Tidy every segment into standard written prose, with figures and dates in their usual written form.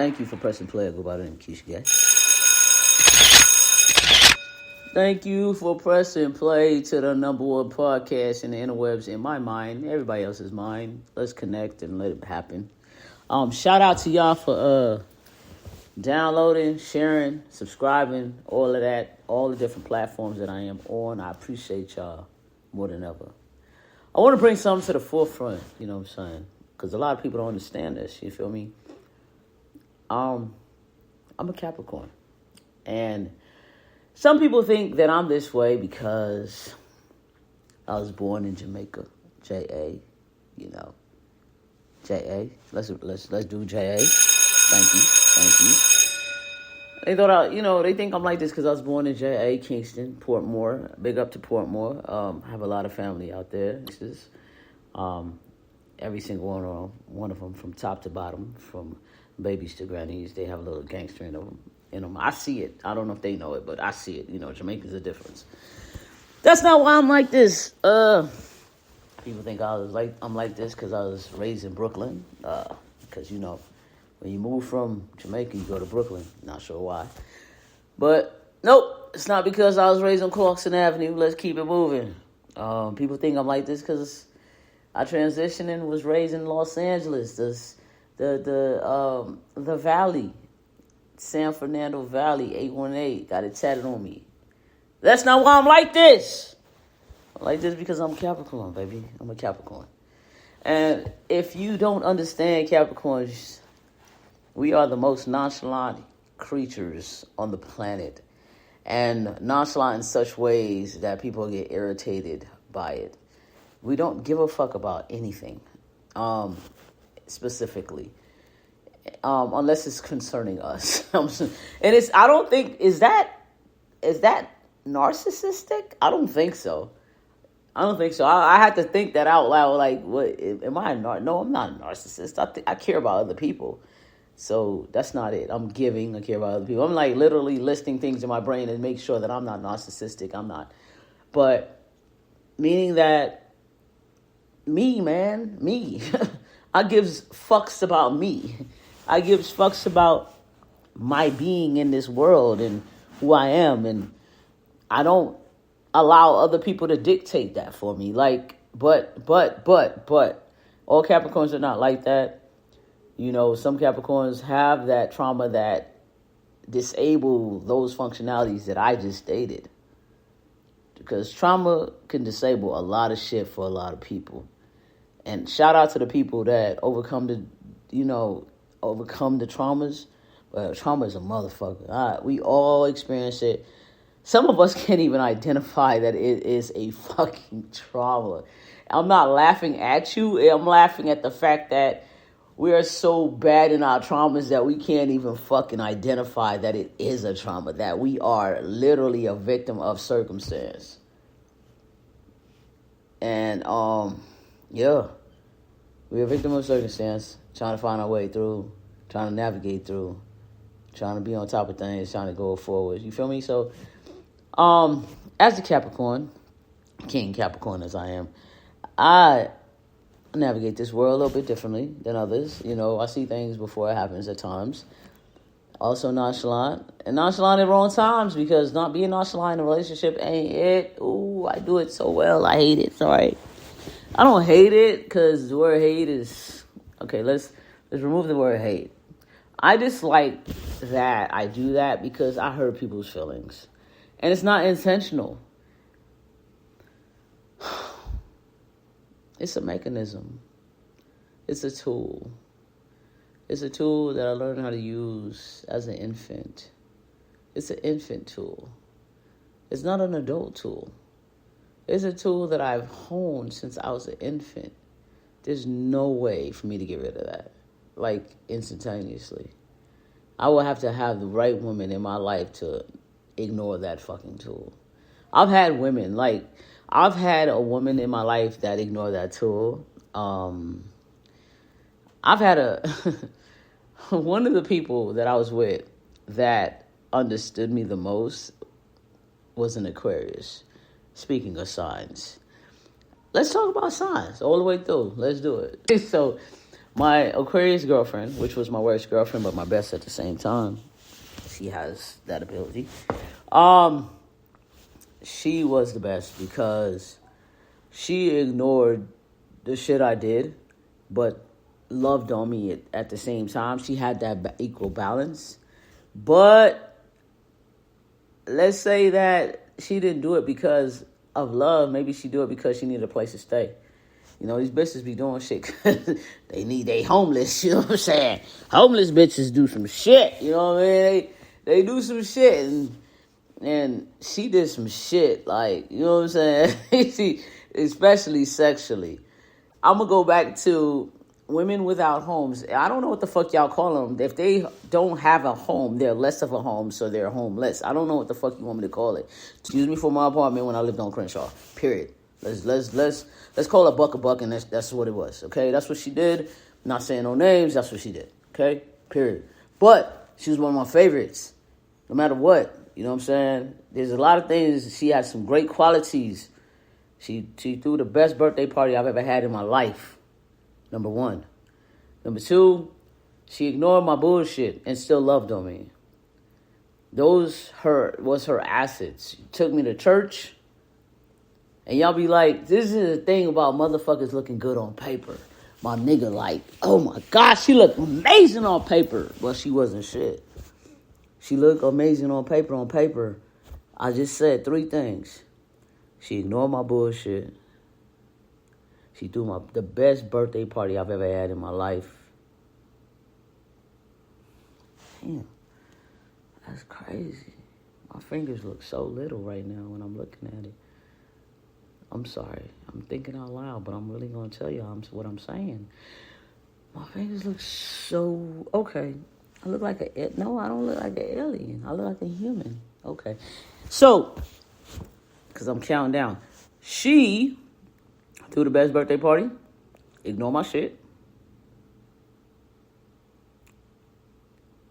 Thank you for pressing play. I go by the name Keisha Gay. Thank you for pressing play to the number one podcast in the interwebs, in my mind, everybody else's mind. Let's connect and let it happen. Shout out to y'all for downloading, sharing, subscribing, all of that, all the different platforms that I am on. I appreciate y'all more than ever. I want to bring something to the forefront, you know what I'm saying? Because a lot of people don't understand this, you feel me? I'm a Capricorn. And some people think that I'm this way because I was born in Jamaica. J.A., you know. J.A. Let's do J.A. Thank you. They thought they think I'm like this because I was born in J.A., Kingston, Portmore. Big up to Portmore. I have a lot of family out there. This is every single one of them from top to bottom, from babies to grannies. They have a little gangster in them. I see it. I don't know if they know it, but I see it. You know, Jamaica's a difference. That's not why I'm like this. People think I'm like this because I was raised in Brooklyn. Because, when you move from Jamaica, you go to Brooklyn. Not sure why. But, nope. It's not because I was raised on Clarkson Avenue. Let's keep it moving. People think I'm like this because I transitioned and was raised in Los Angeles. The Valley. San Fernando Valley, 818. Got it tatted on me. That's not why I'm like this. I'm like this because I'm Capricorn, baby. I'm a Capricorn. And if you don't understand Capricorns, we are the most nonchalant creatures on the planet. And nonchalant in such ways that people get irritated by it. We don't give a fuck about anything, specifically. Unless it's concerning us. And I don't think, is that narcissistic? I don't think so. I had to think that out loud. Like, what, am I no, I'm not a narcissist. I care about other people. So that's not it. I care about other people. I'm like literally listing things in my brain and make sure that I'm not narcissistic. I'm not. But meaning that me. I gives fucks about me. I gives fucks about my being in this world and who I am, and I don't allow other people to dictate that for me. Like, but all Capricorns are not like that. Some Capricorns have that trauma that disable those functionalities that I just stated. Because trauma can disable a lot of shit for a lot of people. And shout out to the people that overcome the traumas. Well, trauma is a motherfucker. We all experience it. Some of us can't even identify that it is a fucking trauma. I'm not laughing at you. I'm laughing at the fact that we are so bad in our traumas that we can't even fucking identify that it is a trauma, that we are literally a victim of circumstance. And, yeah, we're a victim of circumstance, trying to find our way through, trying to navigate through, trying to be on top of things, trying to go forward. You feel me? So, as a Capricorn, King Capricorn as I am, I navigate this world a little bit differently than others. I see things before it happens at times. Also nonchalant. And nonchalant at wrong times, because not being nonchalant in a relationship ain't it. Ooh, I do it so well. I hate it. Sorry. I don't hate it because the word hate is... Okay, let's remove the word hate. I dislike that I do that because I hurt people's feelings. And it's not intentional. It's a mechanism. It's a tool. It's a tool that I learned how to use as an infant. It's an infant tool. It's not an adult tool. It's a tool that I've honed since I was an infant. There's no way for me to get rid of that, like instantaneously. I will have to have the right woman in my life to ignore that fucking tool. I've had a woman in my life that ignored that tool. I've had one of the people that I was with that understood me the most was an Aquarius. Speaking of signs, let's talk about signs all the way through. Let's do it. So My Aquarius girlfriend, which was my worst girlfriend, but my best at the same time. She has that ability. She was the best because she ignored the shit I did, but loved on me at the same time. She had that equal balance. But let's say that she didn't do it because of love. Maybe she do it because she needed a place to stay. You know, these bitches be doing shit because they homeless, you know what I'm saying? Homeless bitches do some shit, you know what I mean? They do some shit, and she did some shit, like, you know what I'm saying? Especially sexually. I'm going to go back to women without homes. I don't know what the fuck y'all call them. If they don't have a home, they're less of a home, so they're homeless. I don't know what the fuck you want me to call it. Excuse me for my apartment when I lived on Crenshaw, period. Let's call it a buck, and that's what it was, okay? That's what she did. Not saying no names, that's what she did, okay? Period. But she was one of my favorites, no matter what. You know what I'm saying? There's a lot of things. She had some great qualities. She threw the best birthday party I've ever had in my life, number one. Number two, she ignored my bullshit and still loved on me. Those was her assets. She took me to church. And y'all be like, this is the thing about motherfuckers looking good on paper. My nigga like, oh my God, she looked amazing on paper. Well, she wasn't shit. She looked amazing on paper. I just said 3 things. She ignored my bullshit. She threw the best birthday party I've ever had in my life. Damn, that's crazy. My fingers look so little right now when I'm looking at it. I'm sorry. I'm thinking out loud, but I'm really going to tell you what I'm saying. My fingers look so... Okay. I look like No, I don't look like an alien. I look like a human. Okay. So, because I'm counting down. She threw the best birthday party. Ignore my shit.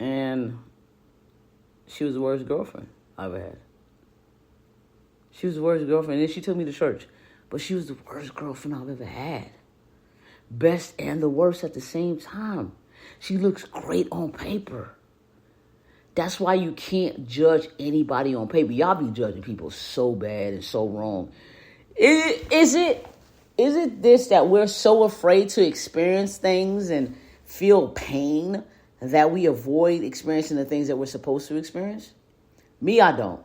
And she was the worst girlfriend I ever had. She was the worst girlfriend. And then she took me to church. But she was the worst girlfriend I've ever had. Best and the worst at the same time. She looks great on paper. That's why you can't judge anybody on paper. Y'all be judging people so bad and so wrong. Is it this that we're so afraid to experience things and feel pain that we avoid experiencing the things that we're supposed to experience? Me, I don't.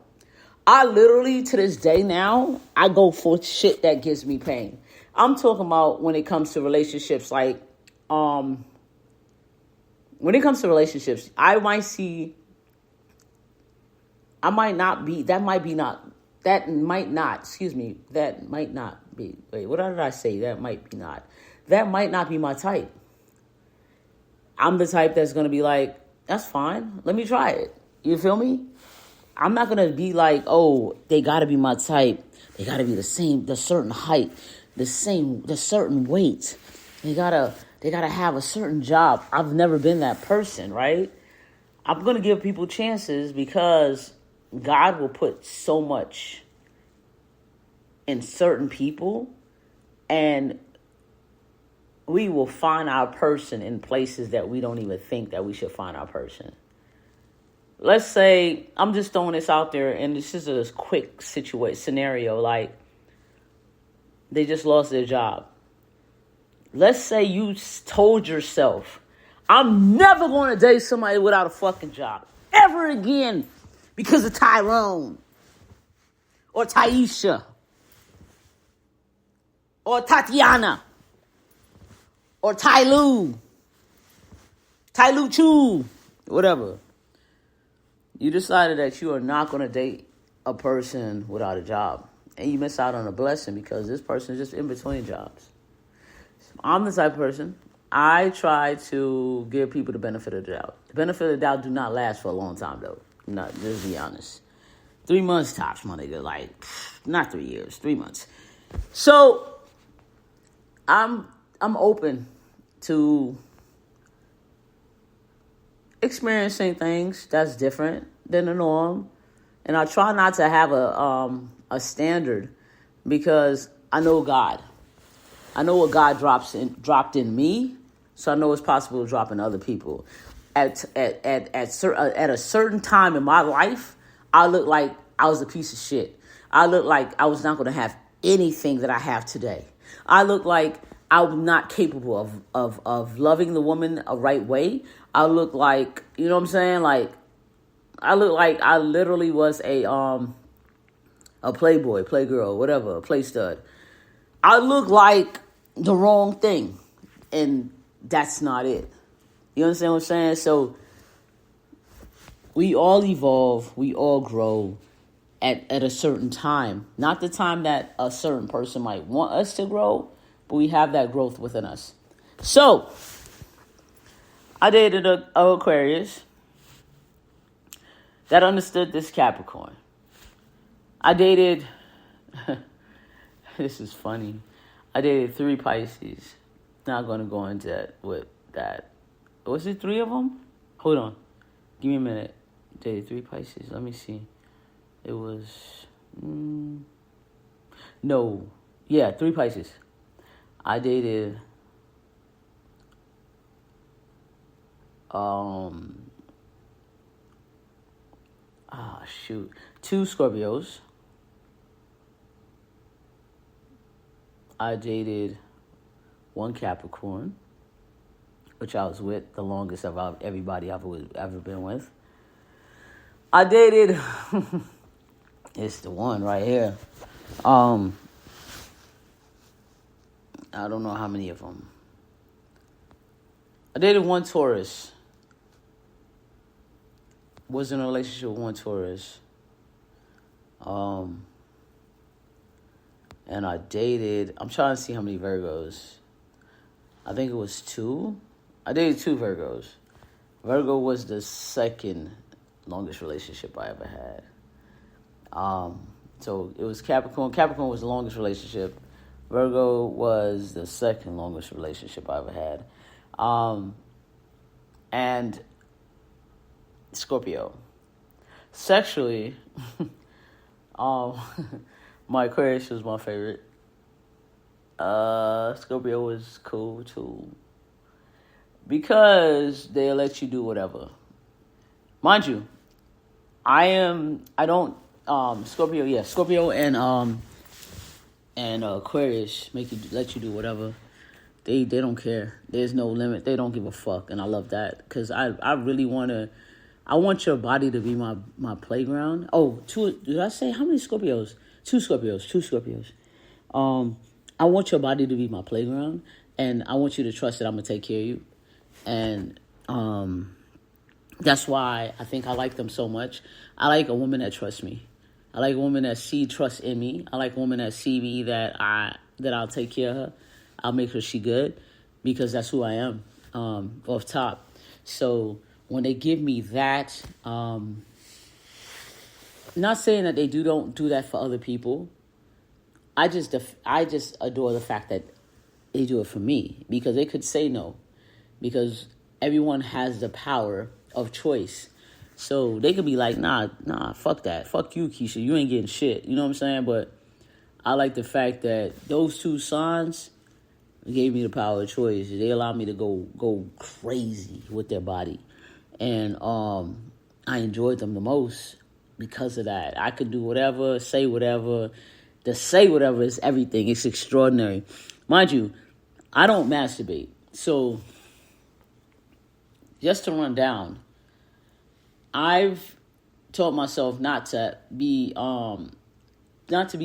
I literally, to this day now, I go for shit that gives me pain. I'm talking about when it comes to relationships, like, when it comes to relationships, that might not be, wait, what did I say? That might not be my type. I'm the type that's going to be like, that's fine. Let me try it. You feel me? I'm not going to be like, oh, they got to be my type. They got to be the certain height, the certain weight. They got to have a certain job. I've never been that person, right? I'm going to give people chances because God will put so much in certain people, and we will find our person in places that we don't even think that we should find our person. Let's say, I'm just throwing this out there, and this is a quick scenario, like they just lost their job. Let's say you told yourself, I'm never going to date somebody without a fucking job ever again because of Tyrone or Taisha or Tatiana or Ty Lu Chu, whatever. You decided that you are not going to date a person without a job. And you miss out on a blessing because this person is just in between jobs. I'm the type of person, I try to give people the benefit of the doubt. The benefit of the doubt do not last for a long time, though. Not, just be honest. 3 months tops, my nigga. Like, not 3 years, 3 months. So, I'm open to experiencing things that's different than the norm. And I try not to have a standard because I know God. I know what God dropped in me, So I know it's possible to drop in other people. At a certain time in my life, I looked like I was a piece of shit. I looked like I was not going to have anything that I have today. I looked like I'm not capable of loving the woman a right way. I look like, you know what I'm saying? Like, I look like I literally was a playboy, playgirl, whatever, a play stud. I look like the wrong thing, and that's not it. You understand what I'm saying? So we all evolve, we all grow at a certain time. Not the time that a certain person might want us to grow, but we have that growth within us. So I dated a Aquarius that understood this Capricorn. I dated, this is funny, I dated 3 Pisces. Not going to go into that with that. Was it 3 of them? Hold on. Give me a minute. Dated 3 Pisces. Let me see. It was, no. Yeah, 3 Pisces. I dated, shoot. 2 Scorpios. I dated 1 Capricorn, which I was with the longest of everybody I've ever been with. I dated, it's the one right here. I don't know how many of them. I dated 1 Taurus. Was in a relationship with 1 Taurus. And I dated, I'm trying to see how many Virgos. I think it was 2. I dated 2 Virgos. Virgo was the second longest relationship I ever had. So it was Capricorn. Capricorn was the longest relationship. Virgo was the second longest relationship I ever had. And Scorpio. Sexually, my Aquarius was my favorite. Scorpio was cool too. Because they'll let you do whatever. Mind you, Scorpio and Aquarius let you do whatever. They don't care. There's no limit. They don't give a fuck, and I love that because I really I want your body to be my playground. Oh, 2, did I say how many Scorpios? 2 Scorpios. I want your body to be my playground, and I want you to trust that I'm gonna take care of you, and that's why I think I like them so much. I like a woman that trusts me. I like a woman that see trust in me. I like a woman that see me that I'll take care of her. I'll make sure she good because that's who I am off top. So when they give me that, not saying that they don't do that for other people. I just adore the fact that they do it for me because they could say no because everyone has the power of choice. So they could be like, nah, fuck that. Fuck you, Keisha. You ain't getting shit. You know what I'm saying? But I like the fact that those 2 signs gave me the power of choice. They allow me to go crazy with their body. And I enjoyed them the most because of that. I could do whatever, say whatever. The say whatever is everything. It's extraordinary. Mind you, I don't masturbate. So just to run down, I've taught myself not to be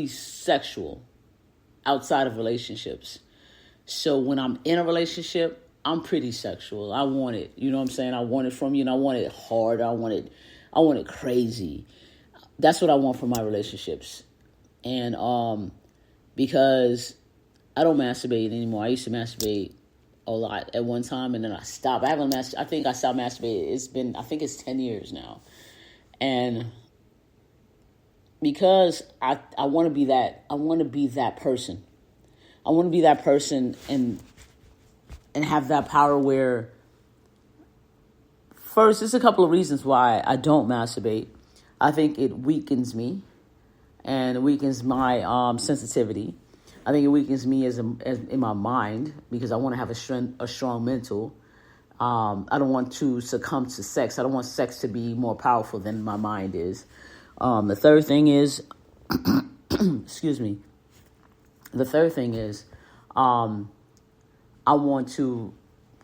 sexual outside of relationships. So when I'm in a relationship, I'm pretty sexual. I want it. You know what I'm saying? I want it from you, and I want it hard. I want it crazy. That's what I want from my relationships. And because I don't masturbate anymore. I used to masturbate a lot at one time, and then I stopped. I think I stopped masturbating. I think it's 10 years now. And because I want to be that person. I want to be that person and have that power where, first, there's a couple of reasons why I don't masturbate. I think it weakens me and it weakens my sensitivity. I think it weakens me as in my mind because I want to have a strong mental. I don't want to succumb to sex. I don't want sex to be more powerful than my mind is. The third thing is, excuse me. The third thing is, I want to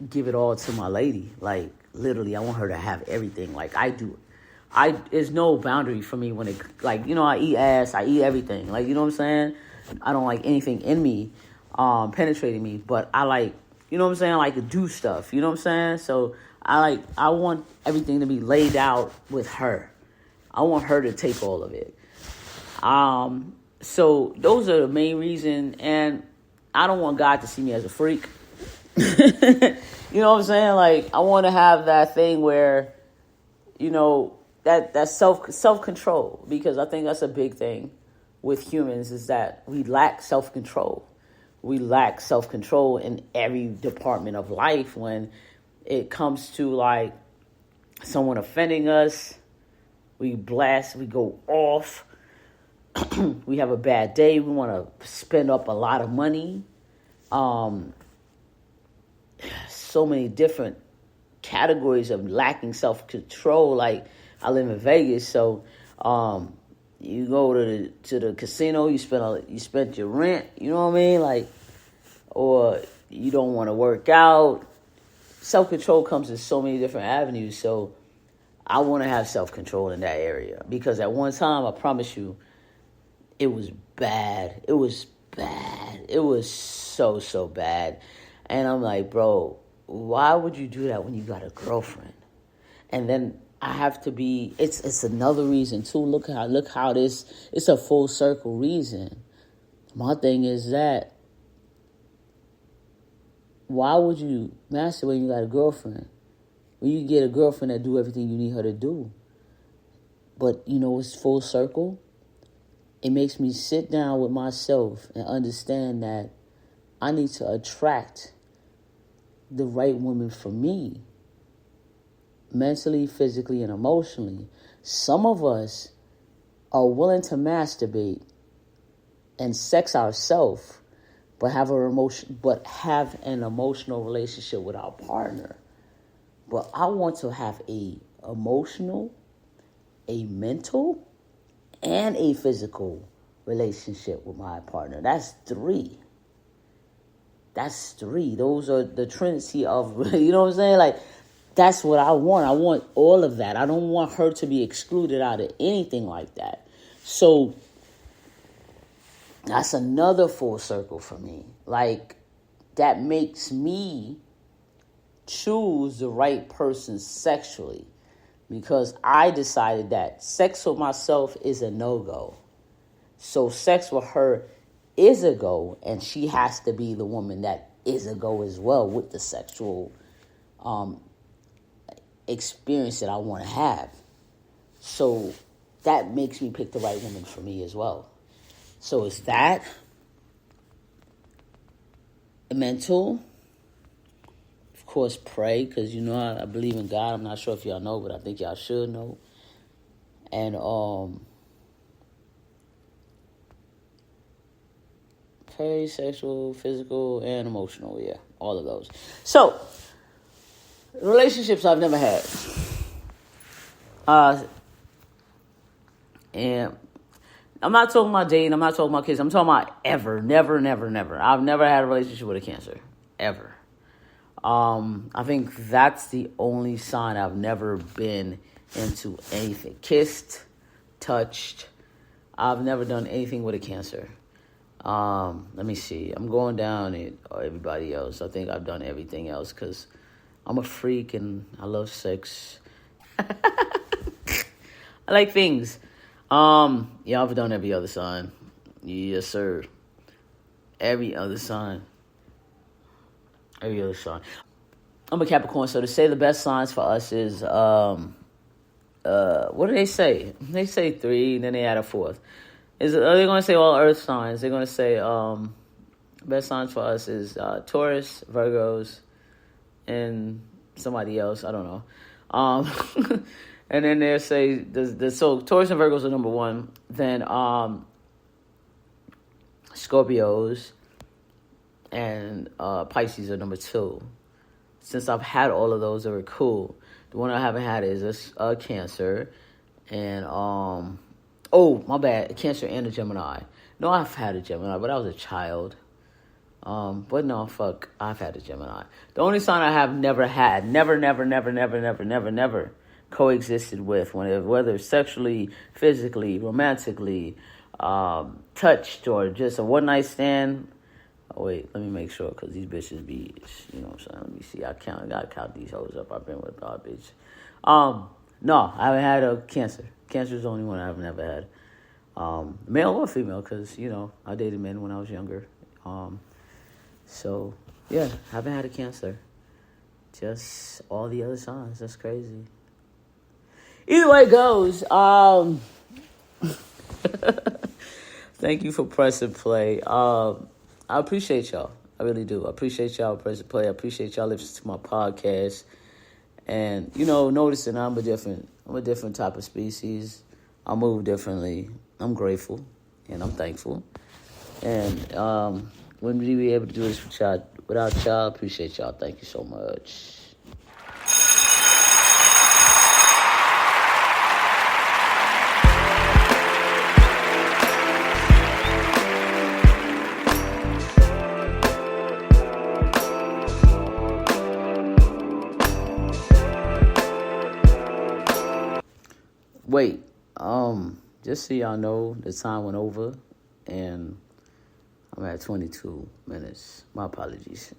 give it all to my lady. Like, literally, I want her to have everything like I do. There's no boundary for me when it, like, I eat ass, I eat everything. Like, you know what I'm saying? I don't like anything in me, penetrating me, but I like, you know what I'm saying? I like to do stuff, you know what I'm saying? So I want everything to be laid out with her. I want her to take all of it. So those are the main reason, and I don't want God to see me as a freak. You know what I'm saying? Like, I want to have that thing where, that self-control, because I think that's a big thing with humans is that we lack self-control. We lack self-control in every department of life when it comes to, like, someone offending us. We blast, we go off. We have a bad day. We want to spend up a lot of money. So many different categories of lacking self-control. Like, I live in Vegas, so you go to the casino, you spend your rent, you know what I mean? Like, or you don't want to work out. Self-control comes in so many different avenues, so I want to have self-control in that area. Because at one time, I promise you, it was bad. It was bad. It was so, so bad. And I'm like, bro, why would you do that when you got a girlfriend? And then I have to be, it's another reason too. Look how this, it's a full circle reason. My thing is that, why would you masturbate when you got a girlfriend? When you get a girlfriend that do everything you need her to do. But, it's full circle. It makes me sit down with myself and understand that I need to attract the right woman for me. Mentally, physically, and emotionally. Some of us are willing to masturbate and sex ourselves, but have an emotional relationship with our partner. But I want to have a emotional, a mental, and a physical relationship with my partner. That's 3. Those are the trinity of, you know what I'm saying? Like, that's what I want. I want all of that. I don't want her to be excluded out of anything like that. So that's another full circle for me. Like, that makes me choose the right person sexually, because I decided that sex with myself is a no-go. So sex with her is a go, and she has to be the woman that is a go as well with the sexual experience that I want to have. So that makes me pick the right woman for me as well. So it's that, mental, of course, pray, because I believe in God. I'm not sure if y'all know, but I think y'all should know. And pray, sexual, physical, and emotional. Yeah, all of those. So relationships I've never had. And I'm not talking about dating. I'm not talking about kids. I'm talking about ever. Never, never, never. I've never had a relationship with a cancer. Ever. I think that's the only sign I've never been into anything. Kissed, touched. I've never done anything with a cancer. Let me see. I'm going down at everybody else. I think I've done everything else because I'm a freak and I love sex. I like things. Yeah, I've done every other sign. Yes, sir. Every other sign. Every other sign. I'm a Capricorn, so to say the best signs for us is, what do they say? They say 3, and then they add a 4th. Are they going to say all earth signs? They're going to say, best signs for us is Taurus, Virgos, and somebody else. I don't know. And then they'll say, so Taurus and Virgos are number 1. Then Scorpios, and Pisces are number 2. Since I've had all of those, they were cool. The one I haven't had is a Cancer, and my bad, a Cancer and a Gemini. No, I've had a Gemini, but I was a child. But no, fuck, I've had a Gemini. The only sign I have never had, never coexisted with, whether sexually, physically, romantically, touched, or just a one-night stand. Oh, wait, let me make sure, because these bitches be, you know what I'm saying? Let me see. I gotta count these hoes up. I've been with our bitch. No, I haven't had a Cancer. Cancer's the only one I've never had. Male or female, because, you know, I dated men when I was younger. So, yeah, haven't had a Cancer. Just all the other signs. That's crazy. Either way it goes, thank you for pressing play. I appreciate y'all. I really do. I appreciate y'all pressing play. I appreciate y'all listening to my podcast. And, you know, noticing I'm a different type of species. I move differently. I'm grateful and I'm thankful. And wouldn't be able to do this without y'all. Appreciate y'all. Thank you so much. Wait, just so y'all know, the time went over, and I'm at 22 minutes. My apologies.